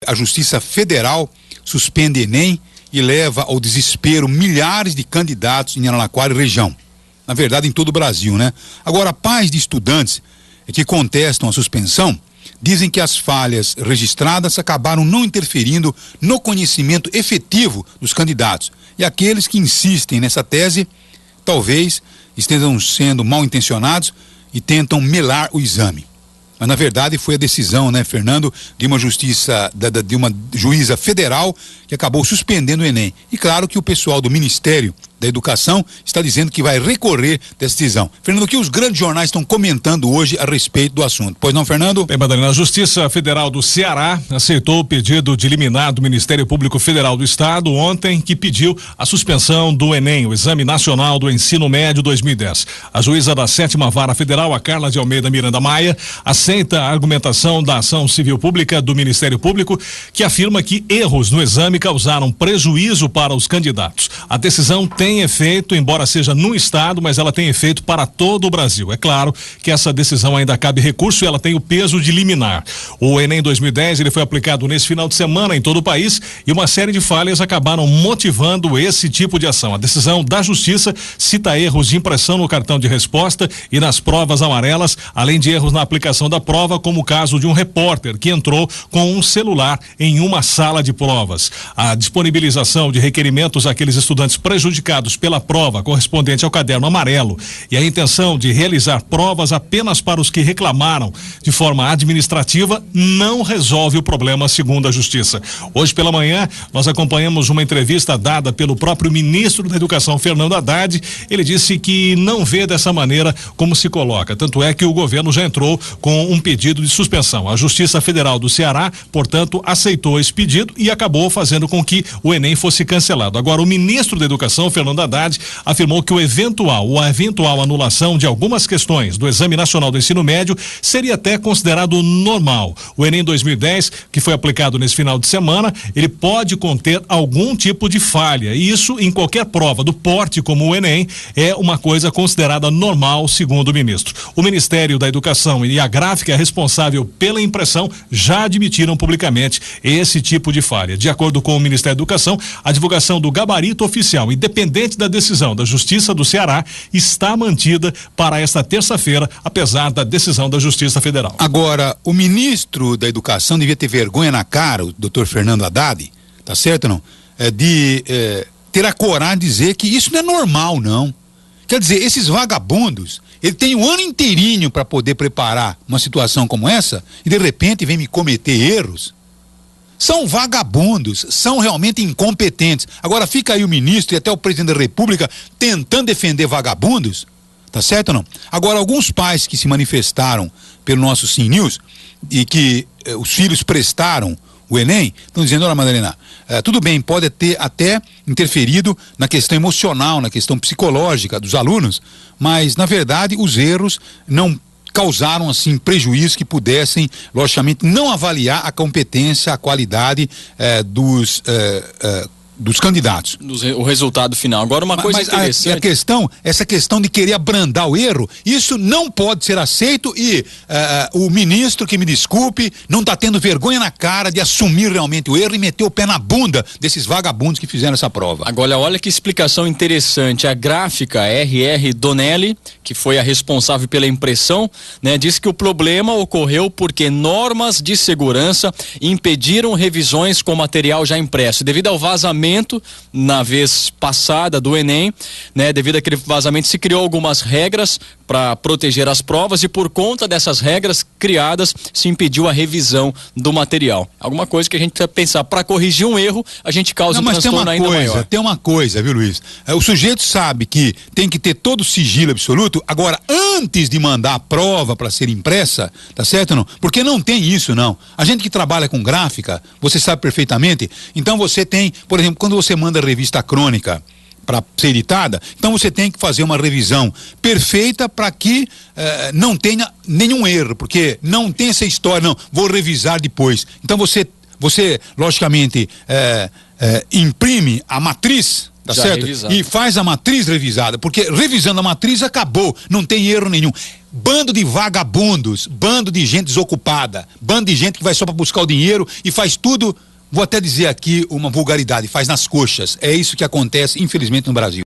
A Justiça Federal suspende Enem e leva ao desespero milhares de candidatos em Araraquara e região. Na verdade, em todo o Brasil, né? Agora, pais de estudantes que contestam a suspensão dizem que as falhas registradas acabaram não interferindo no conhecimento efetivo dos candidatos. E aqueles que insistem nessa tese, talvez estejam sendo mal intencionados e tentam melar o exame. Mas na verdade foi a decisão, né, Fernando, de uma de uma juíza federal que acabou suspendendo o Enem. E claro que o pessoal do Ministério da Educação está dizendo que vai recorrer dessa decisão. Fernando, o que os grandes jornais estão comentando hoje a respeito do assunto? Pois não, Fernando? Bem, Madalena, a Justiça Federal do Ceará aceitou o pedido de liminar do Ministério Público Federal do Estado ontem, que pediu a suspensão do Enem, o Exame Nacional do Ensino Médio 2010. A juíza da 7ª Vara Federal, a Carla de Almeida Miranda Maia, aceita a argumentação da ação civil pública do Ministério Público, que afirma que erros no exame causaram prejuízo para os candidatos. A decisão tem efeito, embora seja no estado, mas ela tem efeito para todo o Brasil. É claro que essa decisão ainda cabe recurso e ela tem o peso de liminar. O Enem 2010, ele foi aplicado nesse final de semana em todo o país e uma série de falhas acabaram motivando esse tipo de ação. A decisão da Justiça cita erros de impressão no cartão de resposta e nas provas amarelas, além de erros na aplicação da prova, como o caso de um repórter que entrou com um celular em uma sala de provas. A disponibilização de requerimentos àqueles estudantes prejudicados pela prova correspondente ao caderno amarelo e a intenção de realizar provas apenas para os que reclamaram de forma administrativa não resolve o problema, segundo a Justiça. Hoje pela manhã nós acompanhamos uma entrevista dada pelo próprio ministro da Educação, Fernando Haddad. Ele disse que não vê dessa maneira como se coloca, tanto é que o governo já entrou com um pedido de suspensão. A Justiça Federal do Ceará, portanto, aceitou esse pedido e acabou fazendo com que o Enem fosse cancelado. Agora, o ministro da Educação, Fernando Haddad, afirmou que a eventual anulação de algumas questões do Exame Nacional do Ensino Médio seria até considerado normal. O Enem 2010, que foi aplicado nesse final de semana, ele pode conter algum tipo de falha, e isso em qualquer prova do porte como o Enem é uma coisa considerada normal, segundo o ministro. O Ministério da Educação e a gráfica responsável pela impressão já admitiram publicamente esse tipo de falha. De acordo com o Ministério da Educação, a divulgação do gabarito oficial, independente da decisão da Justiça do Ceará, está mantida para esta terça-feira, apesar da decisão da Justiça Federal. Agora, o ministro da Educação devia ter vergonha na cara, o doutor Fernando Haddad, tá certo ou não? De ter a coragem de dizer que isso não é normal, não. Quer dizer, esses vagabundos, ele tem um ano inteirinho para poder preparar uma situação como essa e de repente vem me cometer erros. São vagabundos, são realmente incompetentes. Agora fica aí o ministro e até o presidente da República tentando defender vagabundos, tá certo ou não? Agora, alguns pais que se manifestaram pelo nosso Sim News e que os filhos prestaram o Enem, estão dizendo: olha, Madalena, tudo bem, pode ter até interferido na questão emocional, na questão psicológica dos alunos, mas na verdade os erros não causaram assim prejuízos que pudessem, logicamente, não avaliar a competência, a qualidade dos candidatos. O resultado final. Agora, uma coisa interessante. Essa questão de querer abrandar o erro, isso não pode ser aceito e o ministro, que me desculpe, não está tendo vergonha na cara de assumir realmente o erro e meter o pé na bunda desses vagabundos que fizeram essa prova. Agora, olha que explicação interessante. A gráfica R.R. Donnelly, que foi a responsável pela impressão, né, disse que o problema ocorreu porque normas de segurança impediram revisões com material já impresso. Devido ao vazamento na vez passada do Enem, né, devido àquele vazamento se criou algumas regras para proteger as provas e por conta dessas regras criadas se impediu a revisão do material. Alguma coisa que a gente precisa pensar para corrigir um erro, a gente causa um transtorno ainda maior. Tem uma coisa, viu, Luiz? O sujeito sabe que tem que ter todo o sigilo absoluto. Agora, antes de mandar a prova para ser impressa, tá certo ou não? Porque não tem isso, não. A gente que trabalha com gráfica, você sabe perfeitamente. Então você tem, por exemplo, quando você manda a revista crônica para ser editada, então você tem que fazer uma revisão perfeita para que não tenha nenhum erro, porque não tem essa história, não, vou revisar depois. Então você logicamente imprime a matriz Tá Já certo? revisado. E faz a matriz revisada, porque revisando a matriz acabou, não tem erro nenhum. Bando de vagabundos, bando de gente desocupada, bando de gente que vai só para buscar o dinheiro e faz tudo, vou até dizer aqui uma vulgaridade, faz nas coxas. É isso que acontece, infelizmente, no Brasil.